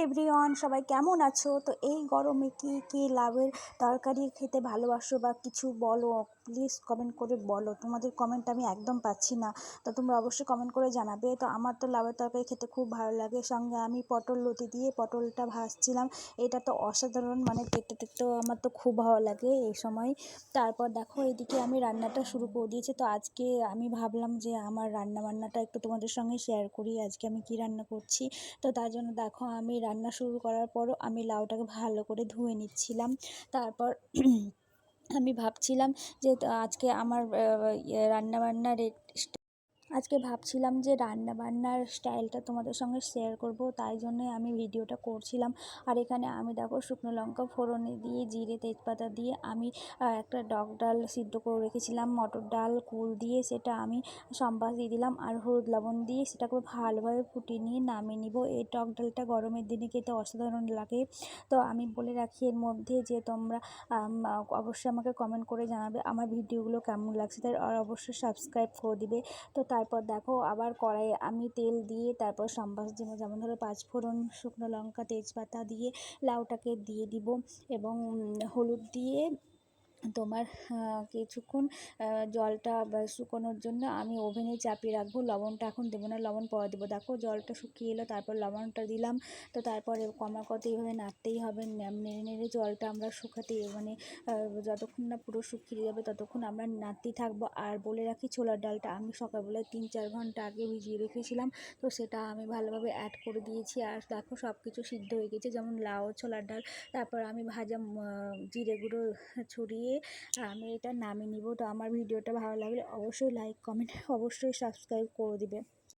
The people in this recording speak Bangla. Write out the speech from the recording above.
এভরিওয়ান, সবাই কেমন আছো? তো এই গরমে কি কি লাউয়ের তরকারি খেতে ভালোবাসো বা কিছু বলো, প্লিজ কমেন্ট করে বলো। তোমাদের কমেন্ট আমি একদম পাচ্ছি না, তো তোমরা অবশ্যই কমেন্ট করে জানাবে। তো আমার তো লাউয়ের তরকারি খেতে খুব ভালো লাগে, সঙ্গে আমি পটল লতি দিয়ে পটলটা ভাজছিলাম। এটা তো অসাধারণ, মানে দেখতে দেখতেও আমার তো খুব ভালো লাগে এই সময়। তারপর দেখো এদিকে আমি রান্নাটা শুরু করে দিয়েছি। তো আজকে আমি ভাবলাম যে আমার রান্নাবান্নাটা একটু তোমাদের সঙ্গে শেয়ার করি, আজকে আমি কি রান্না করছি। তো তার জন্য দেখো আমি রান্না শুরু করার পরও আমি লাউটাকে ভালো করে ধুয়ে নিচ্ছিলাম। তারপর আমি ভাবছিলাম যে আজকে আমার রান্নাবান্নার ভাবছিলাম যে রান্নাবান্নার স্টাইলটা তোমাদের সঙ্গে শেয়ার করব, তাই জন্যে আমি ভিডিওটা করছিলাম। আর এখানে আমি দেখো শুকনো লঙ্কা ফোড়নে দিয়ে জিরে তেজপাতা দিয়ে আমি একটা টক ডাল সিদ্ধ করে রেখেছিলাম, মটর ডাল কুল দিয়ে, সেটা আমি সম্বাস দিয়ে দিলাম আর হলুদ লবণ দিয়ে সেটাকে ভালোভাবে ফুটিয়ে নিয়ে নামিয়ে নিব। এই টক ডালটা গরমের দিনে খেতে অসাধারণ লাগে। তো আমি বলে রাখি এর মধ্যে যে তোমরা অবশ্যই আমাকে কমেন্ট করে জানাবে আমার ভিডিওগুলো কেমন লাগছে, তাই আর অবশ্যই সাবস্ক্রাইব করে দিবে। তো তারপর দেখো আবার কড়াইয়ে আমি তেল দিয়ে তারপর সম্বাস যেমন ধরো পাঁচফোড়ন, শুকনো লঙ্কা, তেজপাতা দিয়ে লাউটাকে দিয়ে দিব এবং হলুদ দিয়ে তোমার কিছুক্ষণ জলটা শুকোনোর জন্য আমি ওভেনে চাপিয়ে রাখবো। লবণটা এখন দেবো না, লবণ পরে দেবো। দেখো জলটা শুকিয়ে এলো, তারপর লবণটা দিলাম। তো তারপরে ক্রমাগত এইভাবে নাড়তেই হবে, নেড়ে নেড়ে জলটা আমরা শুকাতে মানে যতক্ষণ না পুরো শুকিয়ে যাবে ততক্ষণ আমরা নাড়তেই থাকবো। আর বলে রাখি ছোলার ডালটা আমি সকালবেলায় 3-4 ঘন্টা আগে ভিজিয়ে রেখেছিলাম, তো সেটা আমি ভালোভাবে অ্যাড করে দিয়েছি। আর দেখো সব কিছু সিদ্ধ হয়ে গেছে, যেমন লাউ, ছোলার ডাল। তারপর আমি ভাজা জিরে গুঁড়ো ছড়িয়ে আমি এটা নামিয়ে নিব। তো আমার ভিডিওটা ভালো লাগলে অবশ্যই লাইক, কমেন্ট, অবশ্যই সাবস্ক্রাইব করে দিবে।